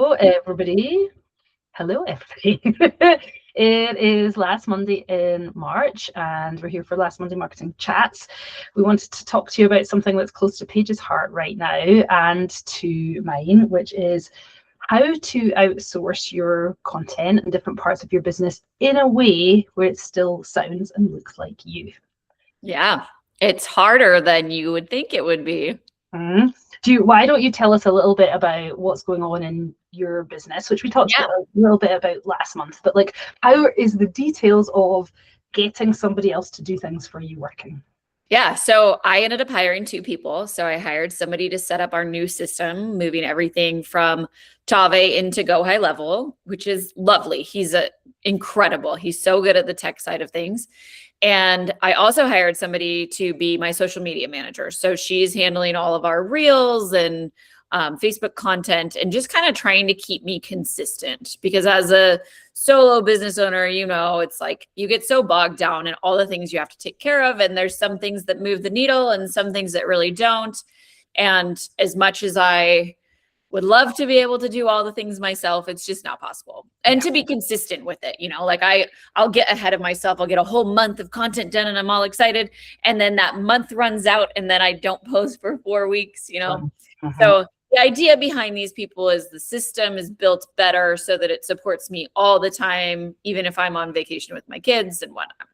Hello, everybody. Hello, everybody. It is last Monday in March, and we're here for Last Monday Marketing Chats. We wanted to talk to you about something that's close to Paige's heart right now and to mine, which is how to outsource your content and different parts of your business in a way where it still sounds and looks like you. Yeah, it's harder than you would think it would be. Mm-hmm. Why don't you tell us a little bit about what's going on in your business, which we talked a little bit about last month, but like, how is the details of getting somebody else to do things for you working? Yeah, so I ended up hiring 2 people. So I hired somebody to set up our new system, moving everything from Tave into Go High Level, which is lovely. He's incredible. He's so good at the tech side of things. And I also hired somebody to be my social media manager. So she's handling all of our reels and Facebook content and just kind of trying to keep me consistent, because as a solo business owner, it's like you get so bogged down in all the things you have to take care of. And there's some things that move the needle and some things that really don't. And as much as I would love to be able to do all the things myself, it's just not possible. And to be consistent with it, like I'll get ahead of myself. I'll get a whole month of content done and I'm all excited. And then that month runs out and then I don't post for 4 weeks, So the idea behind these people is the system is built better so that it supports me all the time, even if I'm on vacation with my kids and whatnot.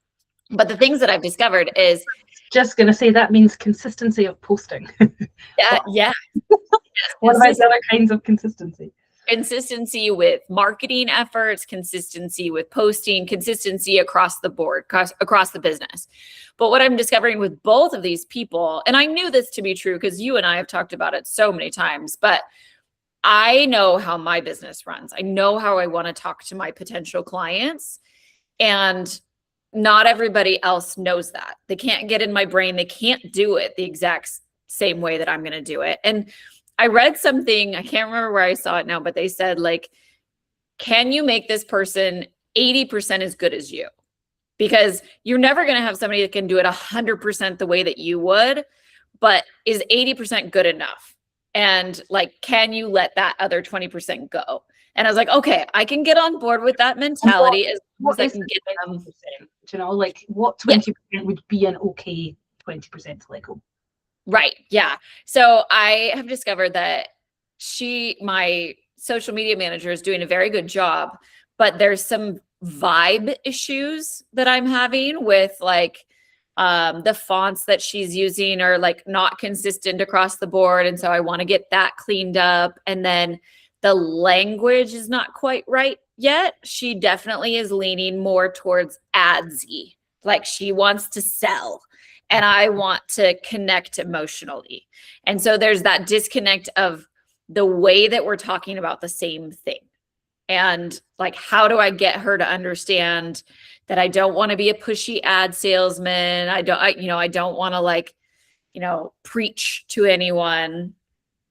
But the things that I've discovered is just going to say that means consistency of posting. Yeah. What about the other kinds of consistency? Consistency with marketing efforts, consistency with posting, consistency across the board, across the business. But what I'm discovering with both of these people, and I knew this to be true because you and I have talked about it so many times, but I know how my business runs. I know how I want to talk to my potential clients, and not everybody else knows that. They can't get in my brain. They can't do it the exact same way that I'm going to do it. And I read something, I can't remember where I saw it now, but they said, like, can you make this person 80% as good as you? Because you're never going to have somebody that can do it 100% the way that you would, but is 80% good enough? And like, can you let that other 20% go? And I was like, okay, I can get on board with that mentality as long as I can get them. Like what 20% would be an okay 20% to let go? Right. Yeah. So I have discovered that my social media manager, is doing a very good job, but there's some vibe issues that I'm having with like the fonts that she's using are like not consistent across the board. And so I want to get that cleaned up. And then the language is not quite right yet. She definitely is leaning more towards adsy. Like she wants to sell. And I want to connect emotionally. And so there's that disconnect of the way that we're talking about the same thing. And like, how do I get her to understand that I don't want to be a pushy ad salesman? I don't want to preach to anyone,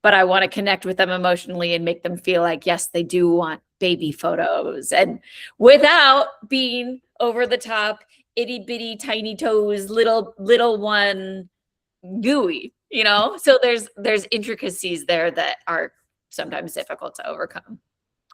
but I want to connect with them emotionally and make them feel like, yes, they do want baby photos, and without being over the top, itty bitty tiny toes, little one gooey, so there's intricacies there that are sometimes difficult to overcome.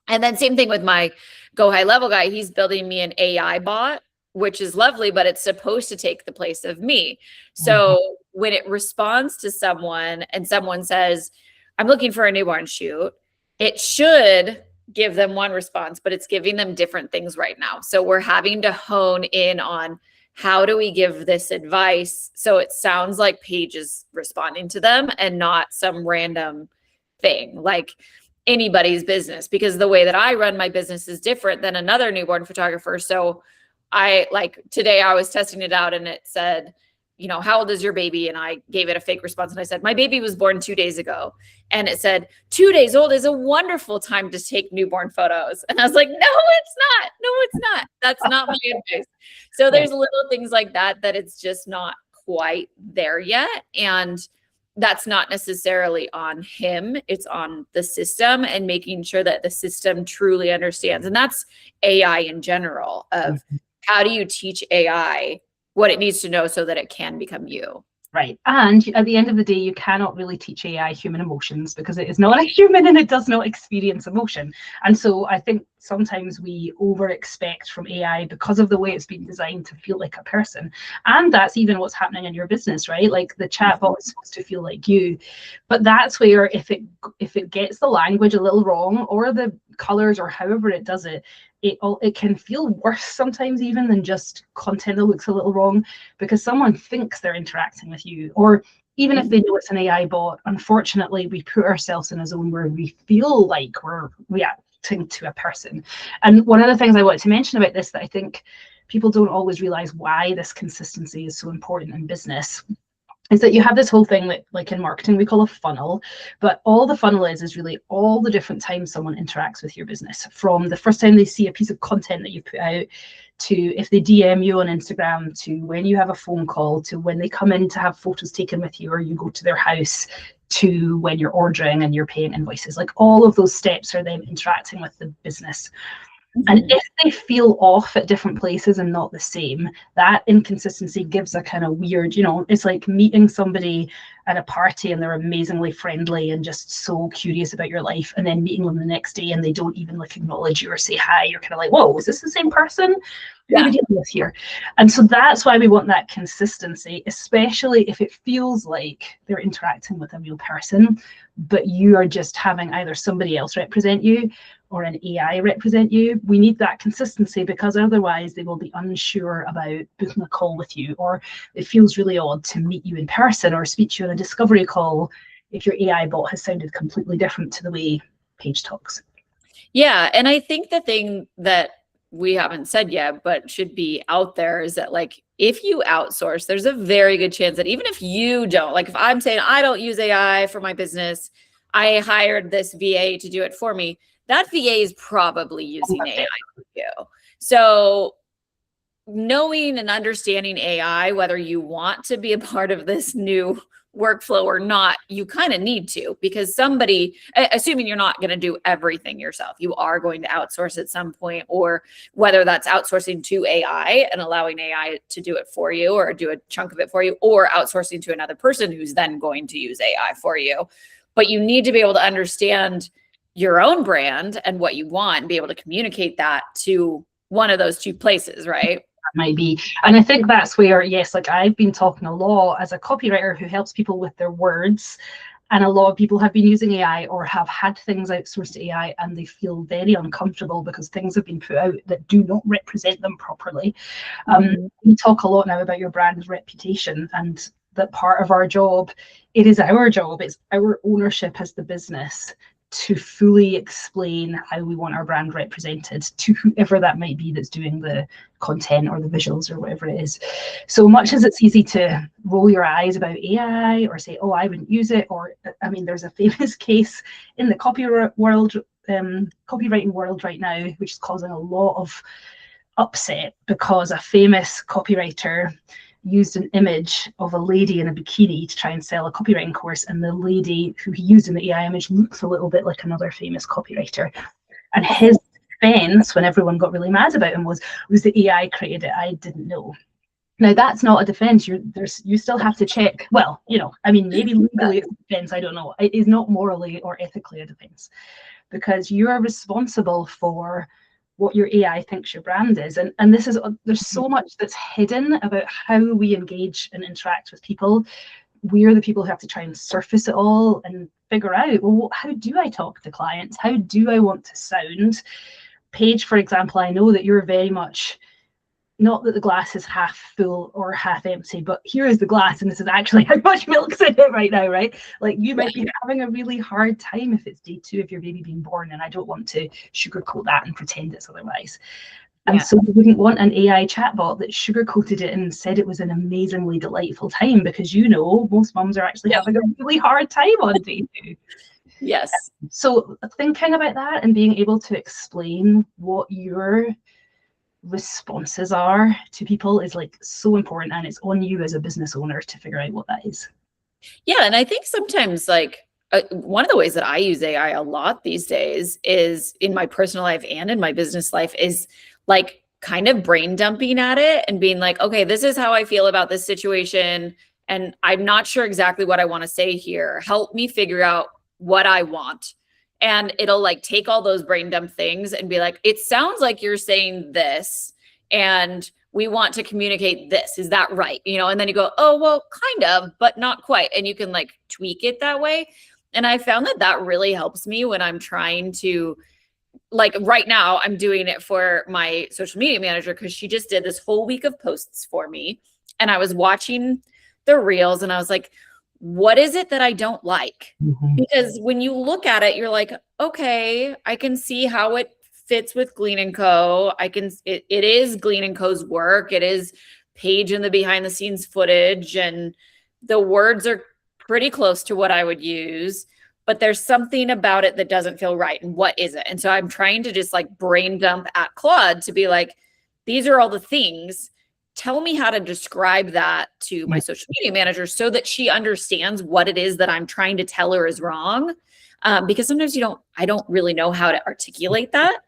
And then same thing with my Go High Level guy. He's building me an AI bot, which is lovely, but it's supposed to take the place of me. So when it responds to someone and someone says, I'm looking for a newborn shoot, it should give them one response, but it's giving them different things right now. So we're having to hone in on how do we give this advice so it sounds like Paige is responding to them and not some random thing like anybody's business, because the way that I run my business is different than another newborn photographer. So today I was testing it out and it said, how old is your baby? And I gave it a fake response. And I said, my baby was born 2 days ago. And it said, 2 days old is a wonderful time to take newborn photos. And I was like, no, it's not. No, it's not. That's not my advice. So there's little things like that it's just not quite there yet. And that's not necessarily on him. It's on the system and making sure that the system truly understands. And that's AI in general of how do you teach AI what it needs to know so that it can become you? Right. And at the end of the day, you cannot really teach AI human emotions because it is not a human and it does not experience emotion. And so I think sometimes we over expect from AI because of the way it's been designed to feel like a person. And that's even what's happening in your business, right? Like the chatbot is supposed to feel like you. But that's where if it gets the language a little wrong or the colors or however it does it, it can feel worse sometimes even than just content that looks a little wrong, because someone thinks they're interacting with you, or even if they know it's an AI bot, unfortunately, we put ourselves in a zone where we feel like we're reacting to a person. And one of the things I want to mention about this that I think people don't always realize why this consistency is so important in business is that you have this whole thing that, like in marketing, we call a funnel, but all the funnel is really all the different times someone interacts with your business, from the first time they see a piece of content that you put out, to if they DM you on Instagram, to when you have a phone call, to when they come in to have photos taken with you or you go to their house, to when you're ordering and you're paying invoices. Like all of those steps are them interacting with the business. And if they feel off at different places and not the same, that inconsistency gives a kind of weird, it's like meeting somebody at a party and they're amazingly friendly and just so curious about your life, and then meeting them the next day and they don't even like acknowledge you or say hi. You're kind of like, whoa, is this the same person? Who are we dealing with here? And so that's why we want that consistency, especially if it feels like they're interacting with a real person, but you are just having either somebody else represent you or an AI represent you. We need that consistency, because otherwise they will be unsure about booking a call with you, or it feels really odd to meet you in person or speak to you on a discovery call if your AI bot has sounded completely different to the way Paige talks. Yeah. And I think the thing that we haven't said yet, but should be out there, is that like, if you outsource, there's a very good chance that even if you don't, like if I'm saying I don't use AI for my business, I hired this VA to do it for me, that VA is probably using AI for you. So knowing and understanding AI, whether you want to be a part of this new workflow or not, you kind of need to, because somebody, assuming you're not going to do everything yourself, you are going to outsource at some point, or whether that's outsourcing to AI and allowing AI to do it for you or do a chunk of it for you, or outsourcing to another person who's then going to use AI for you. But you need to be able to understand your own brand and what you want and be able to communicate that to one of those two places, right? Might be. And I think that's where, yes, like I've been talking a lot as a copywriter who helps people with their words, and a lot of people have been using AI or have had things outsourced to AI and they feel very uncomfortable because things have been put out that do not represent them properly. We talk a lot now about your brand's reputation, and that part of our job, it's our ownership as the business to fully explain how we want our brand represented to whoever that might be that's doing the content or the visuals or whatever it is. So much as it's easy to roll your eyes about AI or say, oh, I wouldn't use it, or I mean, there's a famous case in the copywriting world right now, which is causing a lot of upset, because a famous copywriter used an image of a lady in a bikini to try and sell a copywriting course, and the lady who he used in the AI image looks a little bit like another famous copywriter. And his defense, when everyone got really mad about him, was the AI created it, I didn't know. Now that's not a defense. You still have to check. Well, I mean, maybe legally it's a defense, I don't know. It is not morally or ethically a defense, because you're responsible for what your AI thinks your brand is. And there's so much that's hidden about how we engage and interact with people. We're the people who have to try and surface it all and figure out, well, how do I talk to clients? How do I want to sound? Paige, for example, I know that you're very much, not that the glass is half full or half empty, but here is the glass and this is actually how much milk's in it right now, right? Like you might be having a really hard time if it's day 2 of your baby being born, and I don't want to sugarcoat that and pretend it's otherwise. And so we wouldn't want an AI chatbot that sugarcoated it and said it was an amazingly delightful time, because most mums are actually having a really hard time on day 2. Yes. So thinking about that and being able to explain what your responses are to people is like so important, and it's on you as a business owner to figure out what that is. Yeah. And I think sometimes like one of the ways that I use AI a lot these days is in my personal life and in my business life is like kind of brain dumping at it and being like, okay, this is how I feel about this situation. and I'm not sure exactly what I want to say here. Help me figure out what I want. And it'll like take all those brain dump things and be like, it sounds like you're saying this, and we want to communicate this. Is that right? You know, and then you go, oh, well, kind of, but not quite. And you can like tweak it that way. And I found that that really helps me when I'm trying to, like right now, I'm doing it for my social media manager because she just did this whole week of posts for me. And I was watching the reels and I was like, what is it that I don't like? Because when you look at it, you're like, okay, I can see how it fits with Glean & Co. It is Glean & Co.'s work. It is Paige in the behind the scenes footage, and the words are pretty close to what I would use, but there's something about it that doesn't feel right. And what is it? And so I'm trying to just like brain dump at Claude to be like, these are all the things. Tell me how to describe that to my social media manager so that she understands what it is that I'm trying to tell her is wrong. Because sometimes I don't really know how to articulate that.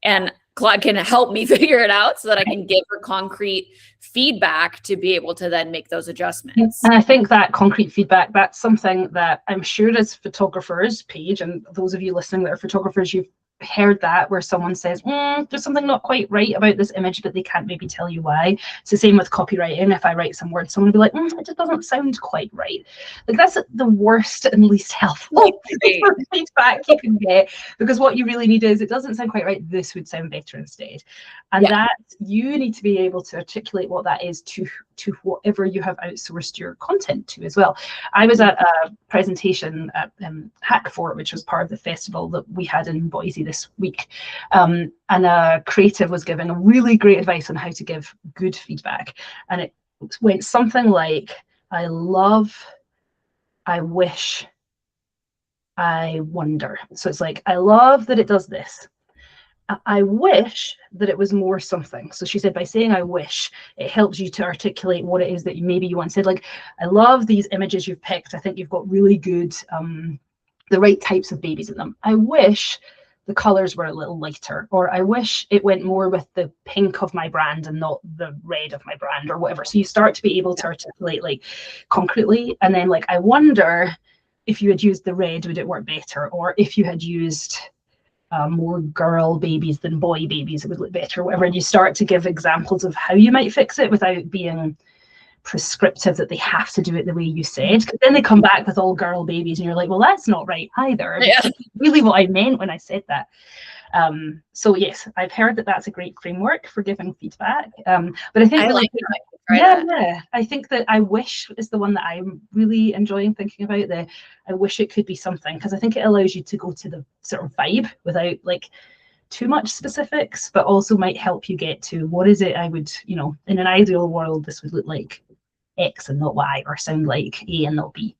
And Claude can help me figure it out so that I can give her concrete feedback to be able to then make those adjustments. And I think that concrete feedback, that's something that I'm sure as photographers, Paige, and those of you listening that are photographers, you've heard that where someone says, there's something not quite right about this image, but they can't maybe tell you why. It's the same with copywriting. If I write some words, someone will be like, it just doesn't sound quite right. Like that's the worst and least helpful feedback you can get, because what you really need is, it doesn't sound quite right, this would sound better instead. And that you need to be able to articulate what that is to whatever you have outsourced your content to as well. I was at a presentation at Hack Fort, which was part of the festival that we had in Boise this week, and a creative was giving a really great advice on how to give good feedback, and it went something like, I love, I wish, I wonder. So it's like, I love that it does this, I wish that it was more something. So she said, by saying I wish, it helps you to articulate what it is that maybe you once said. Like, I love these images you've picked. I think you've got really good, the right types of babies in them. I wish the colors were a little lighter, or I wish it went more with the pink of my brand and not the red of my brand, or whatever. So you start to be able to articulate like concretely. And then like, I wonder if you had used the red, would it work better? Or if you had used more girl babies than boy babies, it would look better, or whatever. And you start to give examples of how you might fix it without being prescriptive that they have to do it the way you said, because then they come back with all girl babies and you're like, well, that's not right either. That's really what I meant when I said that. So yes, I've heard that that's a great framework for giving feedback, but I think I think that I wish is the one that I'm really enjoying thinking about. I wish it could be something, because I think it allows you to go to the sort of vibe without like too much specifics, but also might help you get to what is it I would, in an ideal world, this would look like X and not Y, or sound like A and not B.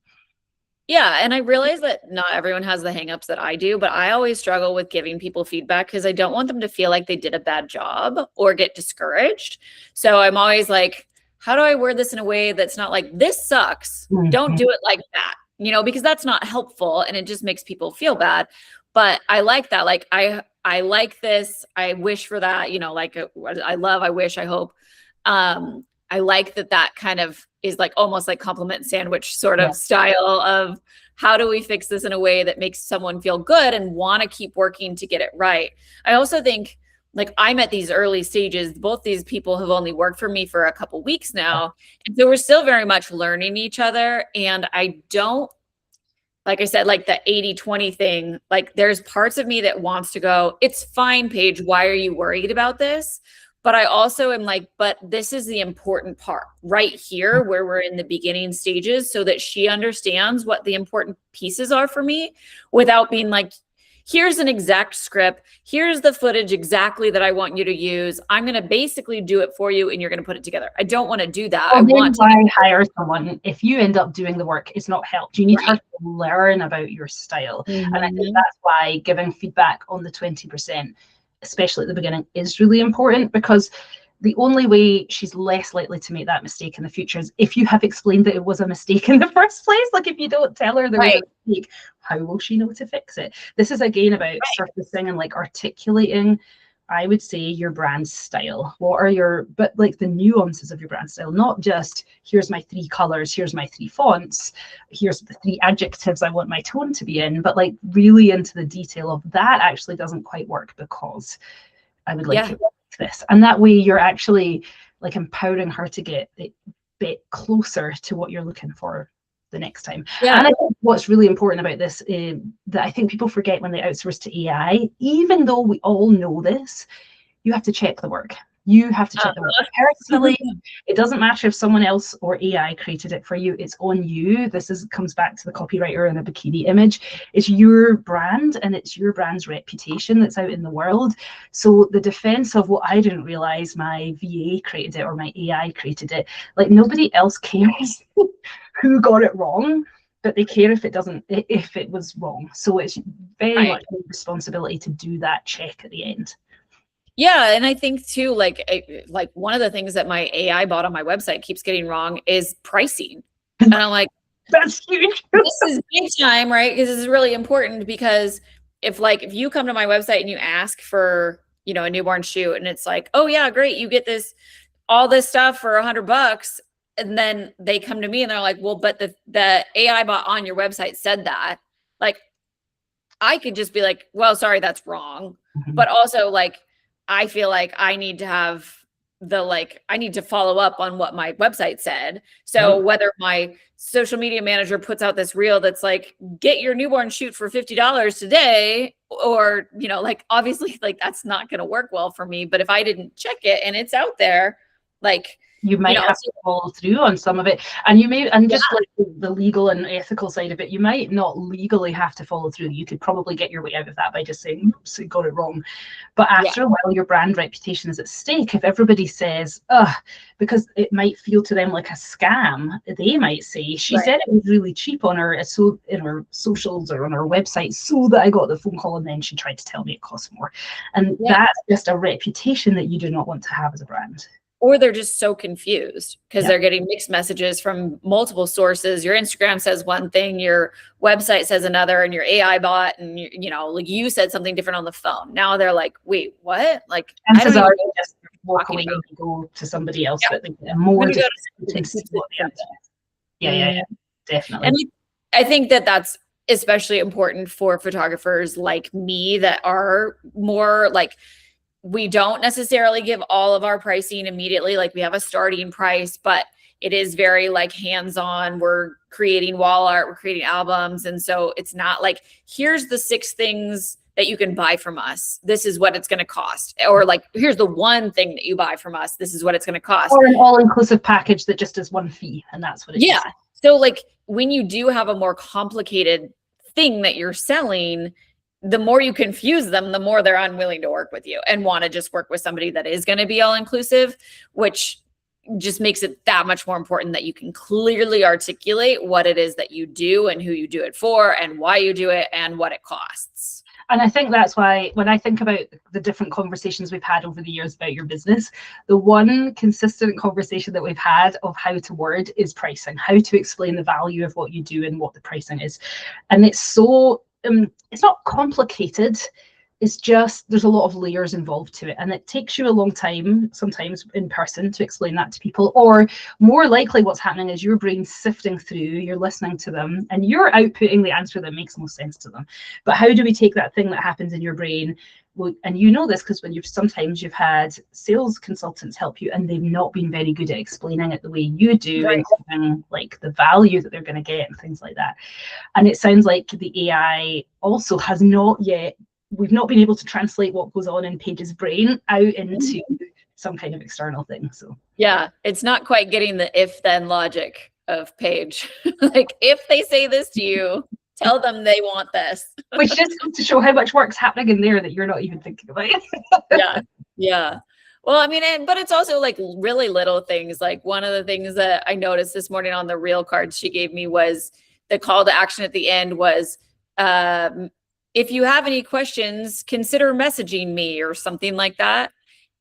Yeah. And I realize that not everyone has the hangups that I do, but I always struggle with giving people feedback because I don't want them to feel like they did a bad job or get discouraged. So I'm always like, how do I word this in a way that's not like, this sucks, don't do it like that, because that's not helpful and it just makes people feel bad. But I like that. Like, I like this. I wish for that, like I love, I wish, I hope. I like that kind of is like almost like compliment sandwich sort of style of how do we fix this in a way that makes someone feel good and want to keep working to get it right. I also think, like, I'm at these early stages. Both these people have only worked for me for a couple weeks now. And so we're still very much learning each other. And I don't, like I said, like the 80-20 thing, like there's parts of me that wants to go, it's fine, Paige, why are you worried about this? But I also am like, but this is the important part right here where we're in the beginning stages, so that she understands what the important pieces are for me without being like, here's an exact script. Here's the footage exactly that I want you to use. I'm going to basically do it for you and you're going to put it together. I don't want to do that. I want to hire someone. If you end up doing the work, it's not helped. You need her to learn about your style. And I think that's why giving feedback on the 20%, especially at the beginning, is really important, because the only way she's less likely to make that mistake in the future is if you have explained that it was a mistake in the first place. Like, if you don't tell her there was a mistake, how will she know to fix it? This is again about surfacing and like articulating I would say your brand style. What are your, but like the nuances of your brand style, not just here's my 3 colors, here's my 3 fonts, here's the 3 adjectives I want my tone to be in, but like really into the detail of that actually doesn't quite work because I would like it like this. And that way you're actually like empowering her to get a bit closer to what you're looking for the next time. Yeah. And I think what's really important about this that I think people forget when they outsource to AI, even though we all know this, you have to check the work. You have to check the work personally. It doesn't matter if someone else or AI created it for you. It's on you. Comes back to the copywriter and the bikini image. It's your brand and it's your brand's reputation that's out in the world. So the defense of, well, I didn't realize my VA created it or my AI created it, like nobody else cares who got it wrong, but they care if it was wrong. So it's very much your responsibility to do that check at the end. Yeah, and I think too, like one of the things that my AI bot on my website keeps getting wrong is pricing, and I'm like, that's huge. This is big time, right? Because this is really important. Because if you come to my website and you ask for a newborn shoot, and it's like, oh yeah, great, you get all this stuff for $100, and then they come to me and they're like, well, but the AI bot on your website said that, like, I could just be like, well, sorry, that's wrong, but also like, I feel like I need to have I need to follow up on what my website said. So whether my social media manager puts out this reel that's like, get your newborn shoot for $50 today, or, obviously like that's not going to work well for me. But if I didn't check it and it's out there, like, you might have to follow through on some of it, and you may, and just like the legal and ethical side of it, you might not legally have to follow through. You could probably get your way out of that by just saying, oops, you got it wrong. But after a while, your brand reputation is at stake. If everybody says, because it might feel to them like a scam, they might say, she said it was really cheap on her, so in her socials or on her website, so that I got the phone call and then she tried to tell me it costs more. And that's just a reputation that you do not want to have as a brand. Or they're just so confused because they're getting mixed messages from multiple sources. Your Instagram says one thing, your website says another, and your AI bot, and like you said something different on the phone. Now they're like, wait, what? Like, I don't even just walk away and go to somebody else that they get more. Yeah, definitely. And I think that's especially important for photographers like me that are more like, we don't necessarily give all of our pricing immediately. Like, we have a starting price, but it is very like hands-on. We're creating wall art, we're creating albums. And so it's not like, here's the 6 things that you can buy from us. This is what it's going to cost. Or like, here's the one thing that you buy from us. This is what it's going to cost. Or an all-inclusive package that just is one fee. And that's what it is. So like, when you do have a more complicated thing that you're selling, the more you confuse them, the more they're unwilling to work with you and want to just work with somebody that is going to be all inclusive, which just makes it that much more important that you can clearly articulate what it is that you do and who you do it for and why you do it and what it costs. And I think that's why when I think about the different conversations we've had over the years about your business, the one consistent conversation that we've had of how to word is pricing, how to explain the value of what you do and what the pricing is. And it's so it's not complicated. It's just there's a lot of layers involved to it, and it takes you a long time sometimes in person to explain that to people. Or more likely what's happening is your brain's sifting through, you're listening to them, and you're outputting the answer that makes most sense to them. But how do we take that thing that happens in your brain? Well, and you know this because when sometimes you've had sales consultants help you and they've not been very good at explaining it the way you do, and giving like the value that they're going to get and things like that. And it sounds like the AI also has not yet, we've not been able to translate what goes on in Paige's brain out into some kind of external thing. So yeah, it's not quite getting the if-then logic of Paige. Like, if they say this to you, tell them they want this. Which just goes to show how much work's happening in there that you're not even thinking about. Yeah. Well, I mean, but it's also like really little things. Like, one of the things that I noticed this morning on the reel cards she gave me was the call to action at the end was, if you have any questions, consider messaging me or something like that.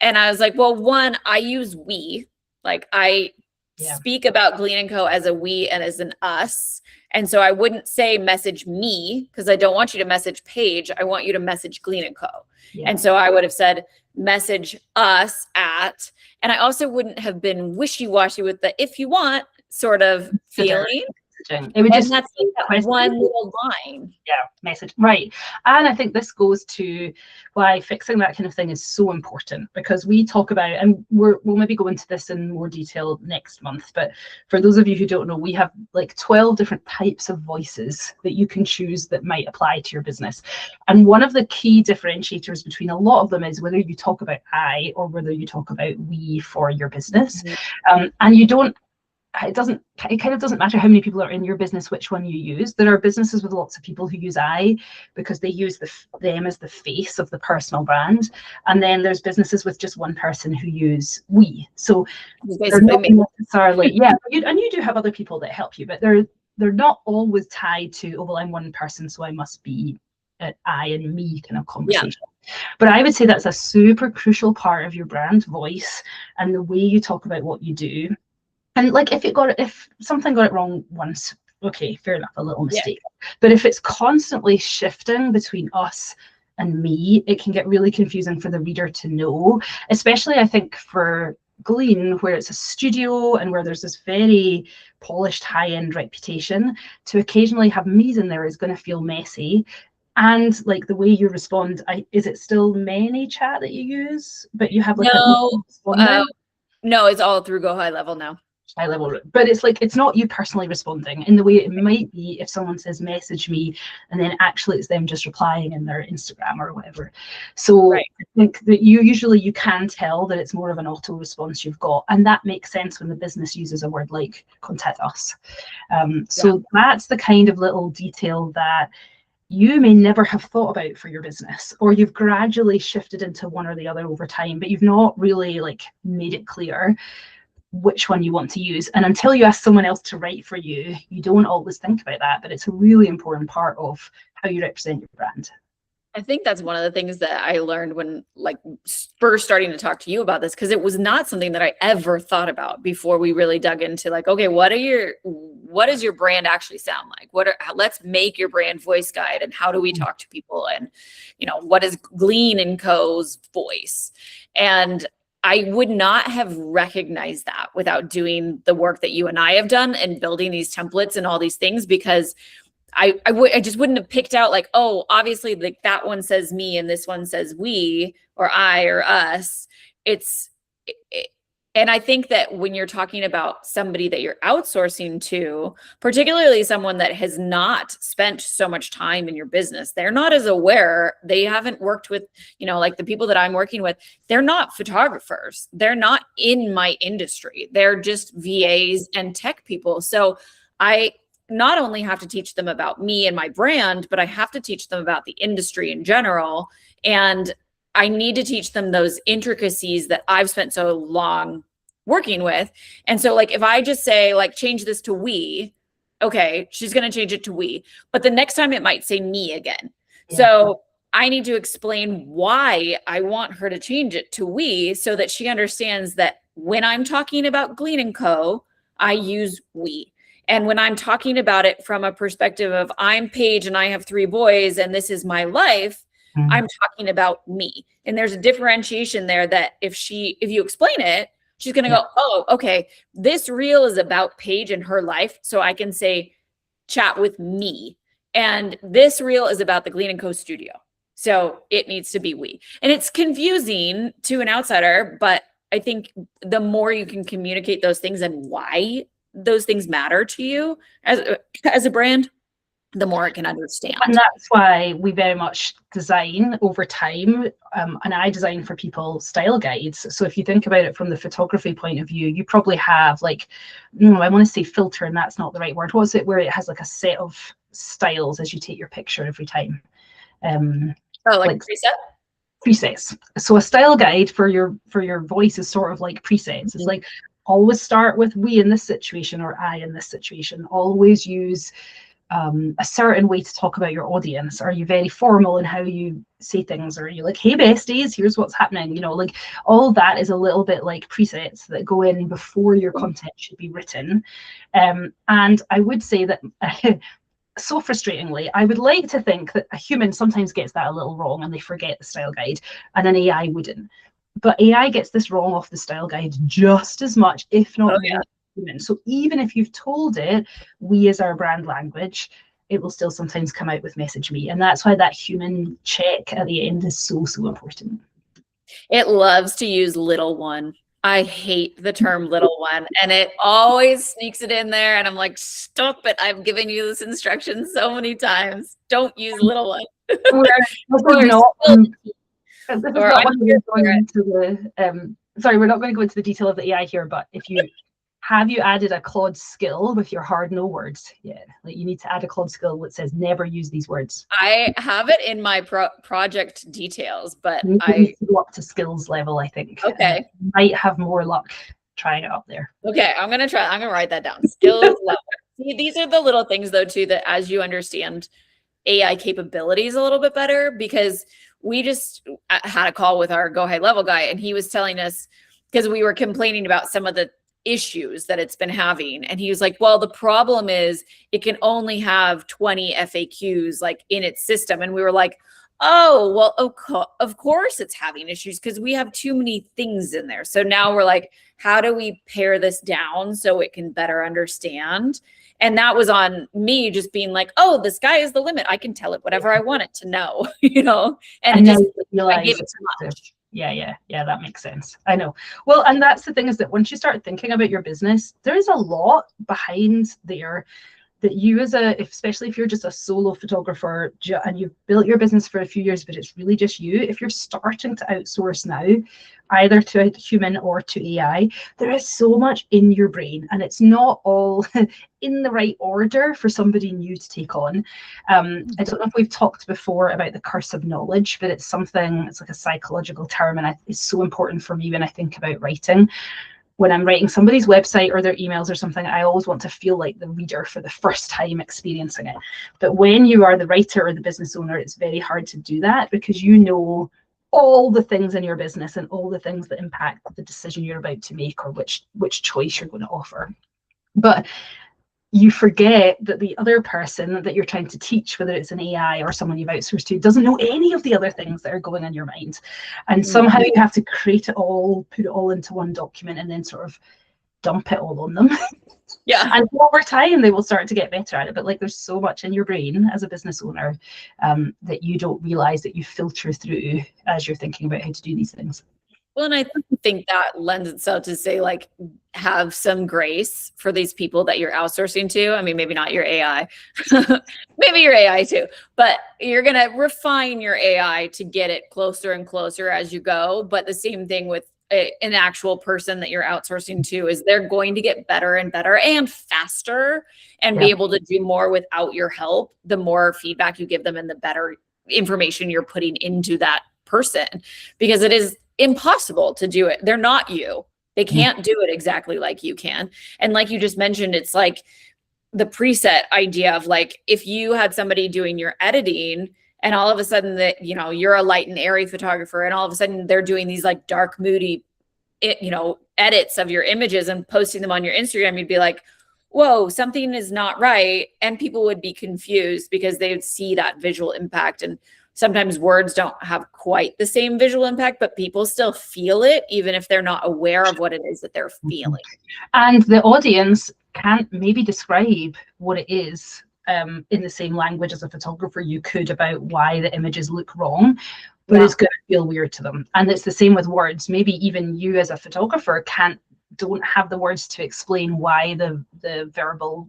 And I was like, well, one, I use we. Like, I speak about Glean & Co. as a we and as an us. And so I wouldn't say message me because I don't want you to message Paige. I want you to message Glean & Co. Yeah. And so I would have said, message us at, and I also wouldn't have been wishy-washy with the if you want sort of feeling. It would And just that's like that one little line. Yeah, message. Right. And I think this goes to why fixing that kind of thing is so important, because we talk about, and we'll maybe go into this in more detail next month, but for those of you who don't know, we have like 12 different types of voices that you can choose that might apply to your business. And one of the key differentiators between a lot of them is whether you talk about I or whether you talk about we for your business. And you don't, it kind of doesn't matter how many people are in your business, which one you use. There are businesses with lots of people who use I because they use them as the face of the personal brand. And then there's businesses with just one person who use we. So they're not necessarily, yeah, and you do have other people that help you, but they're not always tied to, oh, well, I'm one person, so I must be an I and me kind of conversation. Yeah. But I would say that's a super crucial part of your brand voice and the way you talk about what you do. And like if something got it wrong once, okay, fair enough, a little mistake. Yeah. But if it's constantly shifting between us and me, it can get really confusing for the reader to know, especially I think for Glean, where it's a studio and where there's this very polished high-end reputation, to occasionally have me's in there is going to feel messy. And like the way you respond, is it still ManyChat that you use? But you have like no, it's all through Go High Level now. High level, but it's like it's not you personally responding in the way it might be if someone says message me and then actually it's them just replying in their Instagram or whatever. So right. I think that you can tell that it's more of an auto response you've got, and that makes sense when the business uses a word like contact us. So that's the kind of little detail that you may never have thought about for your business, or you've gradually shifted into one or the other over time, but you've not really like made it clear which one you want to use. And until you ask someone else to write for you, you don't always think about that, but it's a really important part of how you represent your brand. I think that's one of the things that I learned when like first starting to talk to you about this, because it was not something that I ever thought about before we really dug into like, okay, what does your brand actually sound like? Let's make your brand voice guide, and how do we talk to people, and what is Glean & Co.'s voice? And I would not have recognized that without doing the work that you and I have done and building these templates and all these things, because I just wouldn't have picked out like, oh, obviously like that one says me and this one says we or I or us. And I think that when you're talking about somebody that you're outsourcing to, particularly someone that has not spent so much time in your business, they're not as aware. They haven't worked with, like the people that I'm working with, they're not photographers. They're not in my industry. They're just VAs and tech people. So I not only have to teach them about me and my brand, but I have to teach them about the industry in general. And I need to teach them those intricacies that I've spent so long working with. And so like, if I just say like, change this to we, okay, she's going to change it to we, but the next time it might say me again. Yeah. So I need to explain why I want her to change it to we, so that she understands that when I'm talking about Glean & Co., I use we. And when I'm talking about it from a perspective of I'm Paige and I have 3 boys and this is my life, I'm talking about me. And there's a differentiation there that if you explain it, she's going to go, oh, okay, this reel is about Paige and her life. So I can say, chat with me. And this reel is about the Glean & Co. studio. So it needs to be we. And it's confusing to an outsider, but I think the more you can communicate those things and why those things matter to you as a brand, the more it can understand. And that's why we very much design over time. And I design for people style guides. So if you think about it from the photography point of view, you probably have like, I want to say filter, and that's not the right word. What's it where it has like a set of styles as you take your picture every time? Like presets. So a style guide for your voice is sort of like presets. It's like, always start with we in this situation or I in this situation. Always use a certain way to talk about your audience. Are you very formal in how you say things? Or are you like, hey besties, here's what's happening? Like all that is a little bit like presets that go in before your content should be written. And I would say that so frustratingly, I would like to think that a human sometimes gets that a little wrong and they forget the style guide, and an AI wouldn't. But AI gets this wrong off the style guide just as much, if not more, than human. So even if you've told it, we as our brand language, it will still sometimes come out with message me. And that's why that human check at the end is so, so important. It loves to use little one. I hate the term little one, and it always sneaks it in there. And I'm like, stop it. I've given you this instruction so many times. Don't use little one. We're not going to go into the sorry, we're not going to go into the detail of the AI here, but if you have you added a Claude skill with your hard no words? Yeah, like you need to add a Claude skill that says never use these words. I have it in my project details, but I need to go up to skills level, I think. Okay. Might have more luck trying it up there. Okay, I'm gonna write that down. Skills level. See, these are the little things though too that as you understand AI capabilities a little bit better, because we just had a call with our go high level guy and he was telling us, because we were complaining about some of the issues that it's been having, and he was like, well, the problem is it can only have 20 FAQs like in its system. And we were like, oh, well, of course it's having issues because we have too many things in there. So now we're like, how do we pare this down so it can better understand? And that was on me just being like, oh, the sky is the limit. I can tell it whatever I want it to know, you know, and just I gave it too much. Yeah, that makes sense. I know. Well, and that's the thing, is that once you start thinking about your business, there is a lot behind there that you especially if you're just a solo photographer and you've built your business for a few years, but it's really just you, if you're starting to outsource now, either to a human or to AI, there is so much in your brain and it's not all in the right order for somebody new to take on. I don't know if we've talked before about the curse of knowledge, but it's like a psychological term, and it's so important for me when I think about writing. When I'm writing somebody's website or their emails or something, I always want to feel like the reader for the first time experiencing it. But when you are the writer or the business owner, it's very hard to do that because you know all the things in your business and all the things that impact the decision you're about to make or which choice you're going to offer. But you forget that the other person that you're trying to teach, whether it's an AI or someone you've outsourced to, doesn't know any of the other things that are going on your mind. And somehow you have to create it all, put it all into one document and then sort of dump it all on them. Yeah. And over time, they will start to get better at it. But like, there's so much in your brain as a business owner that you don't realize that you filter through as you're thinking about how to do these things. Well, and I think that lends itself to say, like, have some grace for these people that you're outsourcing to. I mean, maybe not your AI, maybe your AI too, but you're going to refine your AI to get it closer and closer as you go. But the same thing with an actual person that you're outsourcing to is they're going to get better and better and faster and be able to do more without your help. The more feedback you give them and the better information you're putting into that person, because it is impossible to do it. They're not you. They can't do it exactly like you can. And like you just mentioned, it's like the preset idea of like, if you had somebody doing your editing and all of a sudden that, you know, you're a light and airy photographer and all of a sudden they're doing these like dark, moody, edits of your images and posting them on your Instagram, you'd be like, whoa, something is not right. And people would be confused because they would see that visual impact. And sometimes words don't have quite the same visual impact, but people still feel it, even if they're not aware of what it is that they're feeling. And the audience can't maybe describe what it is in the same language as a photographer you could about why the images look wrong, but it's going to feel weird to them. And it's the same with words. Maybe even you as a photographer don't have the words to explain why the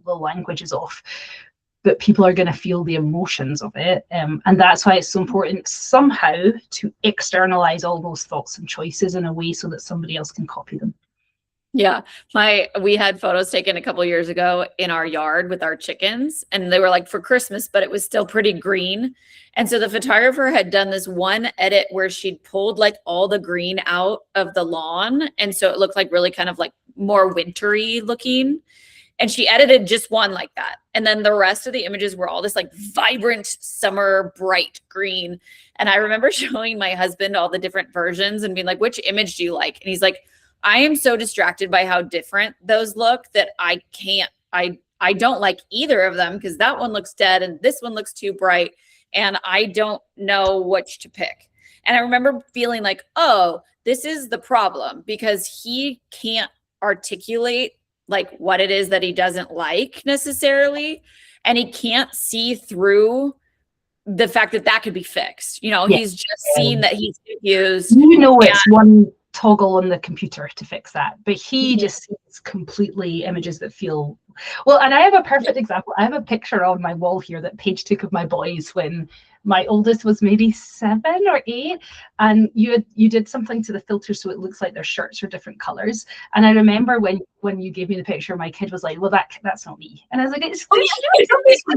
language is off. But people are going to feel the emotions of it. And that's why it's so important somehow to externalize all those thoughts and choices in a way so that somebody else can copy them. Yeah. We had photos taken a couple of years ago in our yard with our chickens, and they were like for Christmas, but it was still pretty green. And so the photographer had done this one edit where she'd pulled like all the green out of the lawn. And so it looked like really kind of like more wintry looking. And she edited just one like that. And then the rest of the images were all this like vibrant summer bright green. And I remember showing my husband all the different versions and being like, which image do you like? And he's like, I am so distracted by how different those look that I I don't like either of them because that one looks dead and this one looks too bright. And I don't know which to pick. And I remember feeling like, oh, this is the problem because he can't articulate like what it is that he doesn't like necessarily. And he can't see through the fact that that could be fixed. You know, he's just seen that he's confused. You know, it's one toggle on the computer to fix that, but he just sees completely images that feel well. And I have a perfect example. I have a picture on my wall here that Paige took of my boys when my oldest was maybe 7 or 8, and you did something to the filter so it looks like their shirts are different colors. And I remember when you gave me the picture, my kid was like, well, that's not me. And I was like, it's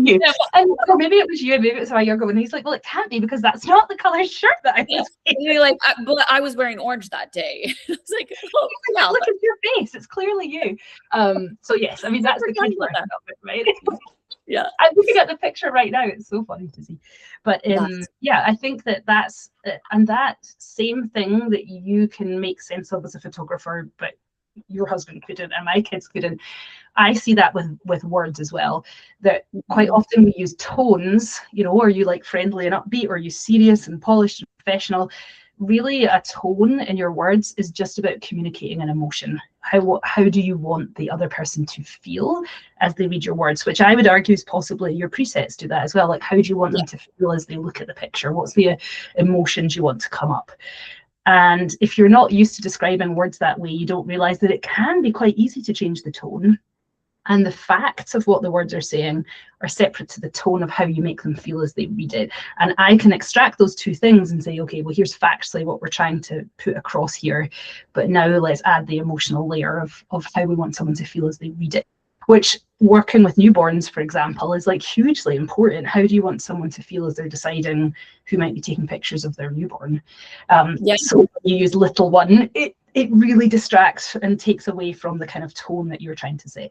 you. And or maybe it was you, maybe it was my younger one. And he's like, well, it can't be because that's not the color shirt that I was wearing. Like, I was wearing orange that day. I was like, oh, yeah, look at your face, it's clearly you. So yes, I mean, that's the key part of it, right? Yeah, I'm looking at the picture right now. It's so funny to see. But yeah, I think that's and that same thing that you can make sense of as a photographer, but your husband couldn't and my kids couldn't. I see that with words as well, that quite often we use tones, you know, are you like friendly and upbeat, or are you serious and polished and professional? Really, a tone in your words is just about communicating an emotion. How do you want the other person to feel as they read your words, which I would argue is possibly your presets do that as well. Like, how do you want them to feel as they look at the picture? What's the emotions you want to come up? And if you're not used to describing words that way, you don't realize that it can be quite easy to change the tone. And the facts of what the words are saying are separate to the tone of how you make them feel as they read it. And I can extract those two things and say, okay, well, here's factually what we're trying to put across here. But now let's add the emotional layer of how we want someone to feel as they read it, which working with newborns, for example, is like hugely important. How do you want someone to feel as they're deciding who might be taking pictures of their newborn? So when you use little one, it really distracts and takes away from the kind of tone that you're trying to say.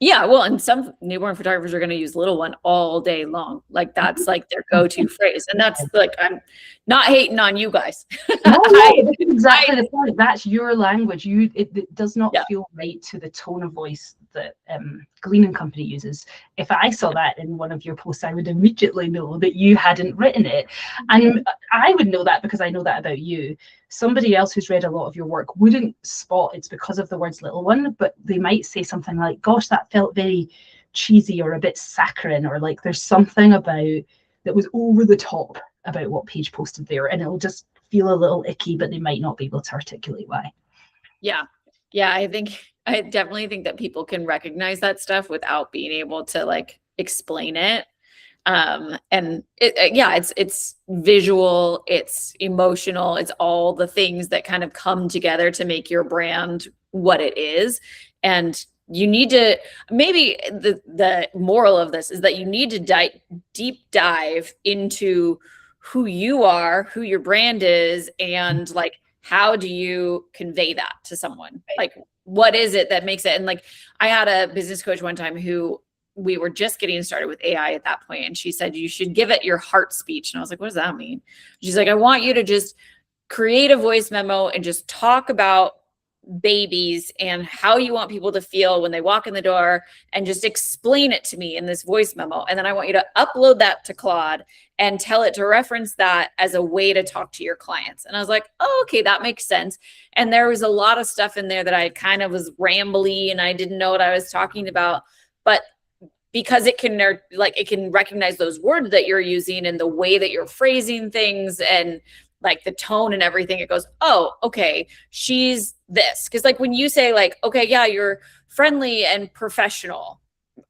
Yeah, well, and some newborn photographers are going to use little one all day long. Like that's like their go-to phrase. And that's like, I'm not hating on you guys. No, that's exactly the point. That's your language. It does not feel right to the tone of voice that Glean & Company uses. If I saw that in one of your posts, I would immediately know that you hadn't written it. And I would know that because I know that about you. Somebody else who's read a lot of your work wouldn't spot it's because of the words little one, but they might say something like, gosh, that felt very cheesy or a bit saccharine, or like there's something about that was over the top about what Paige posted there, and it'll just feel a little icky, but they might not be able to articulate why. Yeah, I definitely think that people can recognize that stuff without being able to like explain it. And it's visual, it's emotional, it's all the things that kind of come together to make your brand what it is. And you need to, maybe the moral of this is that you need to deep dive into who you are, who your brand is, and like, how do you convey that to someone? Like, what is it that makes it? And like, I had a business coach one time who we were just getting started with AI at that point, and she said, you should give it your heart speech. And I was like, what does that mean? She's like, I want you to just create a voice memo and just talk about babies and how you want people to feel when they walk in the door, and just explain it to me in this voice memo. And then I want you to upload that to Claude and tell it to reference that as a way to talk to your clients. And I was like, oh, okay, that makes sense. And there was a lot of stuff in there that I kind of was rambly and I didn't know what I was talking about. But because it can recognize those words that you're using and the way that you're phrasing things and like the tone and everything, it goes, oh, okay, she's this. Because like when you say like, okay, yeah, you're friendly and professional,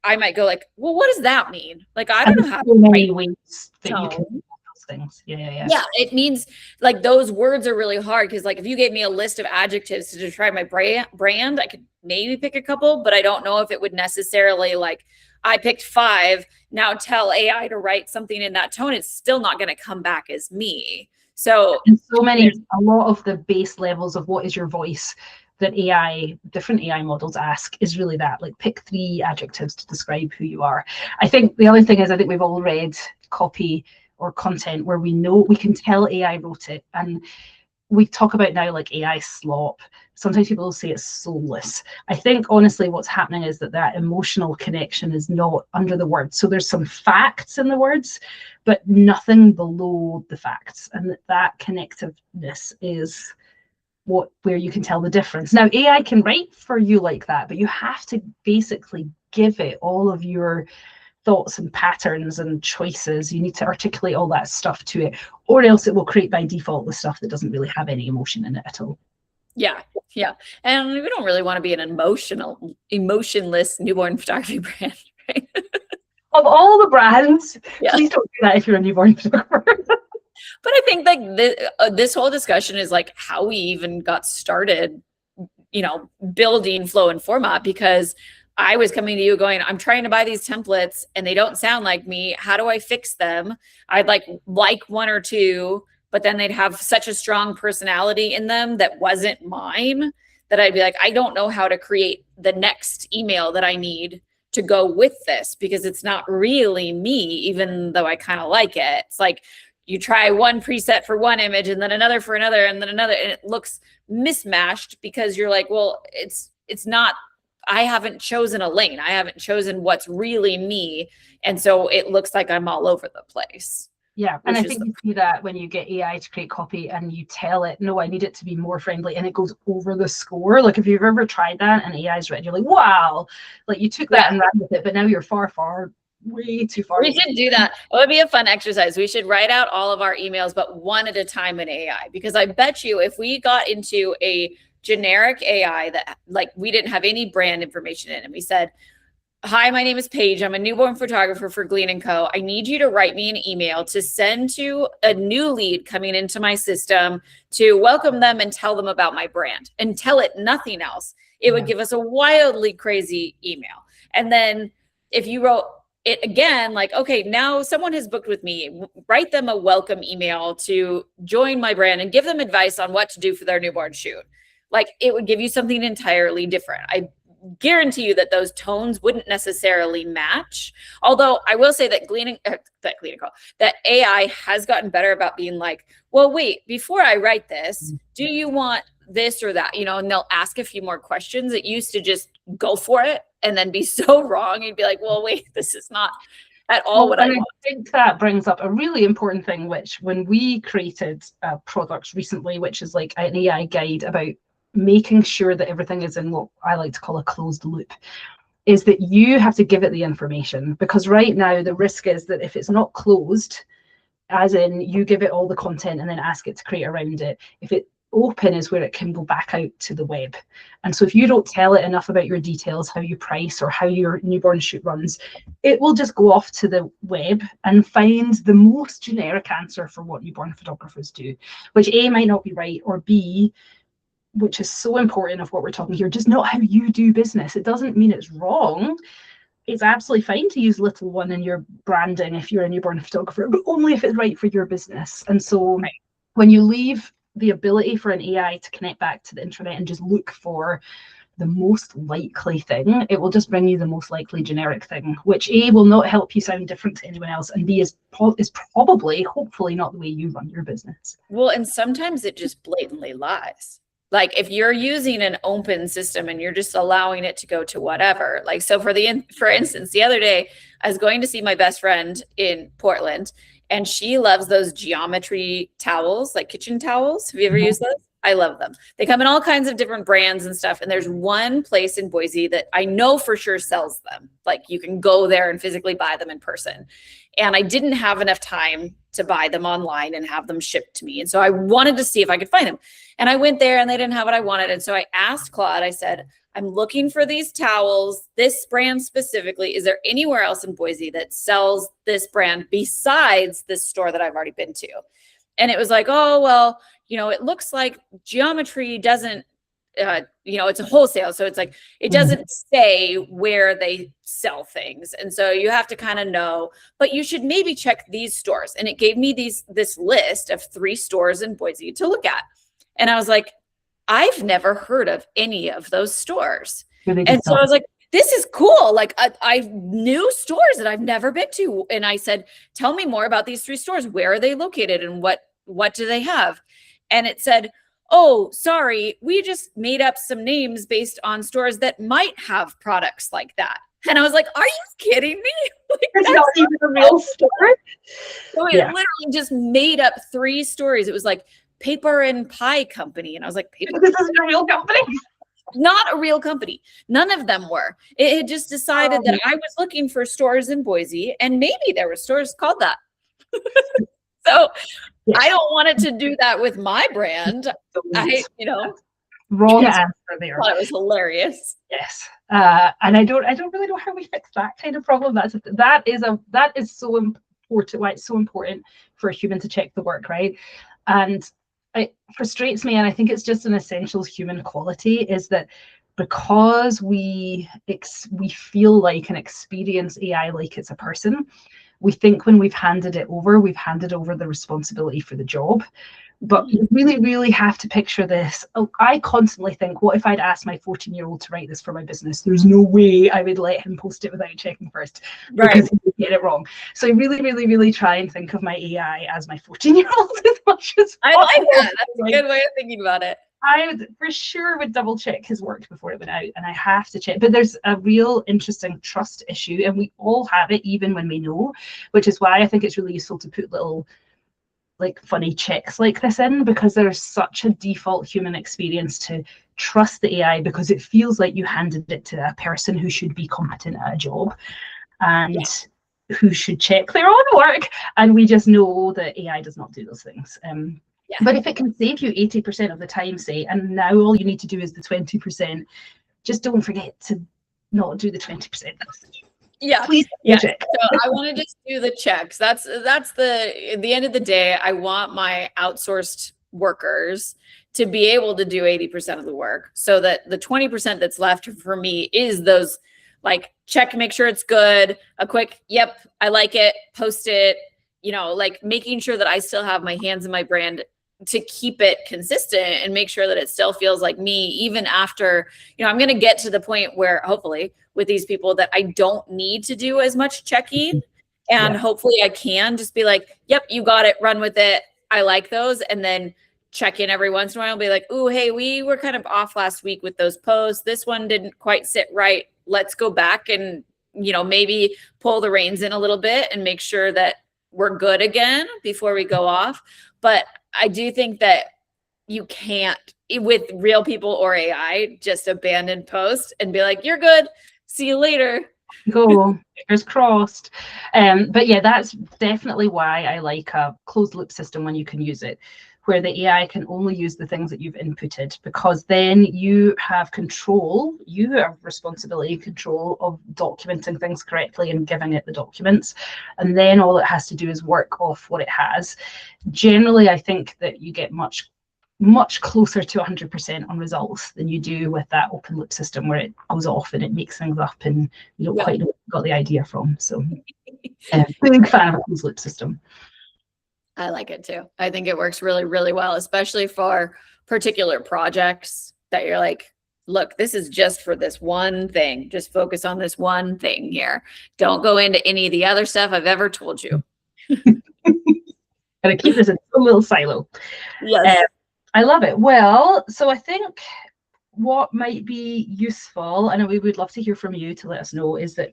I might go like, well, what does that mean? Like, I don't know how to many ways that you can do those things. Yeah, it means like those words are really hard, because like if you gave me a list of adjectives to describe my brand, I could maybe pick a couple, but I don't know if it would necessarily, like, I picked 5, now tell AI to write something in that tone, it's still not going to come back as me. So, and a lot of the base levels of what is your voice that different AI models ask is really that, like, pick 3 adjectives to describe who you are. I think the other thing is, I think we've all read copy or content where we know we can tell AI wrote it, and we talk about now like AI slop. Sometimes people will say it's soulless. I think honestly what's happening is that emotional connection is not under the words. So there's some facts in the words, but nothing below the facts. And that connectiveness is where you can tell the difference. Now, AI can write for you like that, but you have to basically give it all of your thoughts and patterns and choices. You need to articulate all that stuff to it, or else it will create by default the stuff that doesn't really have any emotion in it at all. Yeah. And we don't really want to be an emotionless newborn photography brand, right? Of all the brands, please don't do that if you're a newborn photographer. But I think like this whole discussion is like how we even got started, building flow and format, because I was coming to you going, I'm trying to buy these templates and they don't sound like me. How do I fix them? I'd like one or two, but then they'd have such a strong personality in them that wasn't mine, that I'd be like, I don't know how to create the next email that I need to go with this, because it's not really me, even though I kind of like it. It's like you try one preset for one image and then another for another and then another, and it looks mismatched because you're like, well, it's not, I haven't chosen a lane. I haven't chosen what's really me. And so it looks like I'm all over the place. Yeah. And I think you see that when you get AI to create copy and you tell it, no, I need it to be more friendly, and it goes over the score. Like if you've ever tried that and AI's read, you're like, wow, like you took that and ran with it, but now you're way too far. We should do that. It would be a fun exercise. We should write out all of our emails, but one at a time in AI, because I bet you if we got into a generic AI that like we didn't have any brand information in, and we said, hi, my name is Paige. I'm a newborn photographer for Glean & Co. I need you to write me an email to send to a new lead coming into my system to welcome them and tell them about my brand, and tell it nothing else. It would give us a wildly crazy email. And then if you wrote it again, like, okay, now someone has booked with me, write them a welcome email to join my brand and give them advice on what to do for their newborn shoot. Like it would give you something entirely different. I guarantee you that those tones wouldn't necessarily match. Although I will say that that AI has gotten better about being like, well, wait, before I write this, do you want this or that? And they'll ask a few more questions. It used to just go for it and then be so wrong. You'd be like, well, wait, this is not at all what I want. I think that brings up a really important thing, which when we created a product recently, which is like an AI guide about making sure that everything is in what I like to call a closed loop, is that you have to give it the information. Because right now the risk is that if it's not closed, as in you give it all the content and then ask it to create around it, if it open is where it can go back out to the web. And so if you don't tell it enough about your details, how you price or how your newborn shoot runs, it will just go off to the web and find the most generic answer for what newborn photographers do, which A, might not be right, or B, which is so important of what we're talking here, just not how you do business. It doesn't mean it's wrong. It's absolutely fine to use little one in your branding if you're a newborn photographer, but only if it's right for your business. And so when you leave the ability for an AI to connect back to the internet and just look for the most likely thing, it will just bring you the most likely generic thing, which A, will not help you sound different to anyone else, and B, is probably, hopefully, not the way you run your business. Well, and sometimes it just blatantly lies. Like if you're using an open system and you're just allowing it to go to whatever, like, so for instance, the other day I was going to see my best friend in Portland, and she loves those geometry towels, like kitchen towels. Have you ever used those? I love them. They come in all kinds of different brands and stuff. And there's one place in Boise that I know for sure sells them. Like you can go there and physically buy them in person. And I didn't have enough time to buy them online and have them shipped to me. And so I wanted to see if I could find them. And I went there and they didn't have what I wanted. And so I asked Claude, I said, I'm looking for these towels, this brand specifically. Is there anywhere else in Boise that sells this brand besides this store that I've already been to? And it was like, oh, well, it looks like geometry doesn't, it's a wholesale. So it's like, it doesn't say where they sell things. And so you have to kind of know, but you should maybe check these stores. And it gave me this list of 3 stores in Boise to look at. And I was like, I've never heard of any of those stores. And so I was like, this is cool. Like I knew stores that I've never been to. And I said, tell me more about these 3 stores. Where are they located and what do they have? and it said, oh, sorry, we just made up some names based on stores that might have products like that. And I was like, are you kidding me? Like, It's not even a real store. So it literally just made up 3 stories. It was like Paper and Pie Company. And I was like, Paper? This isn't a real company. Not a real company. None of them were. It had just decided that I was looking for stores in Boise, and maybe there were stores called that. So I don't want it to do that with my brand. Wrong answer there. I thought it was hilarious. Yes. And I don't really know how we fix that kind of problem. That is so important. Why it's so important for a human to check the work, right? And it frustrates me, and I think it's just an essential human quality, is that because we feel like and experience AI like it's a person, we think when we've handed over the responsibility for the job. But you really, really have to picture this. I constantly think, what if I'd asked my 14-year-old to write this for my business? There's no way I would let him post it without checking first, because he would get it wrong. So I really, really, really try and think of my AI as my 14-year-old as much as possible. I like that. That's a good way of thinking about it. I for sure would double check his work before it went out, and I have to check. But there's a real interesting trust issue, and we all have it, even when we know, which is why I think it's really useful to put little funny checks like this in, because there's such a default human experience to trust the AI, because it feels like you handed it to a person who should be competent at a job and who should check their own work. And we just know that AI does not do those things. But if it can save you 80% of the time, say, and now all you need to do is the 20%, just don't forget to not do the 20%. Yeah. Please check. So I want to just do the checks. That's at the end of the day, I want my outsourced workers to be able to do 80% of the work, so that the 20% that's left for me is those check, make sure it's good, a quick, yep, I like it, post it, making sure that I still have my hands in my brand to keep it consistent and make sure that it still feels like me, even after, I'm going to get to the point where hopefully with these people that I don't need to do as much checking, and hopefully I can just be like, yep, you got it, run with it. I like those. And then check in every once in a while and be like, ooh, hey, we were kind of off last week with those posts. This one didn't quite sit right. Let's go back and, maybe pull the reins in a little bit and make sure that we're good again before we go off. But I do think that you can't, with real people or AI, just abandon post and be like, you're good, see you later. Go, fingers crossed. But yeah, that's definitely why I like a closed loop system when you can use it, where the AI can only use the things that you've inputted, because then you have control, you have responsibility and control of documenting things correctly and giving it the documents. And then all it has to do is work off what it has. Generally, I think that you get much closer to 100% on results than you do with that open loop system, where it goes off and it makes things up and you don't quite know where you got the idea from. So big fan of a closed loop system. I like it too. I think it works really, really well, especially for particular projects that you're like, look, this is just for this one thing. Just focus on this one thing here. Don't go into any of the other stuff I've ever told you. Gotta keep this in a little silo. Yes. I love it. Well, so I think what might be useful, and we would love to hear from you to let us know, is that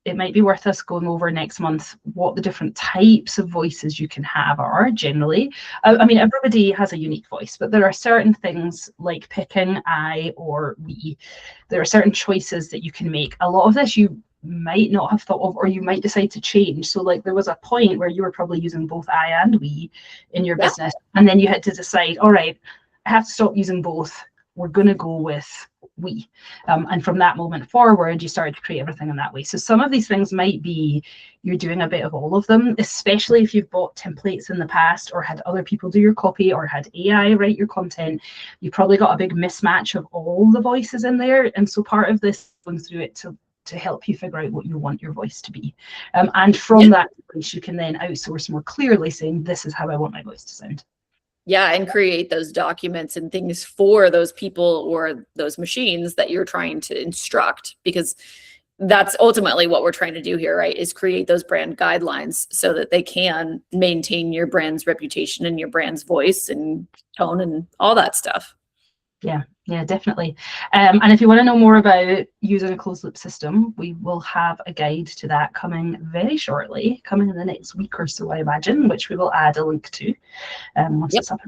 it might be worth us going over next month what the different types of voices you can have are generally. I mean, everybody has a unique voice, but there are certain things like picking I or we. There are certain choices that you can make. A lot of this you might not have thought of, or you might decide to change. So there was a point where you were probably using both I and we in your business, and then you had to decide, all right, I have to stop using both. We're going to go with we. And from that moment forward, you started to create everything in that way. So some of these things might be you're doing a bit of all of them, especially if you've bought templates in the past or had other people do your copy or had AI write your content. You probably got a big mismatch of all the voices in there. And so part of this going through it to help you figure out what you want your voice to be. And from that voice, you can then outsource more clearly, saying, this is how I want my voice to sound. Yeah, and create those documents and things for those people or those machines that you're trying to instruct. Because that's ultimately what we're trying to do here, right? Is create those brand guidelines so that they can maintain your brand's reputation and your brand's voice and tone and all that stuff. Yeah, definitely. And if you want to know more about using a closed loop system, we will have a guide to that coming very shortly, coming in the next week or so, I imagine, which we will add a link to once it's up.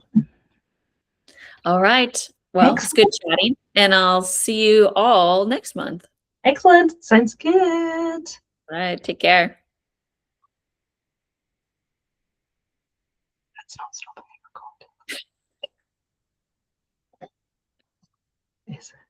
All right. Well, Excellent. it's good chatting, and I'll see you all next month. Excellent. Sounds good. All right. Take care. That's not stopping the recording. Is it?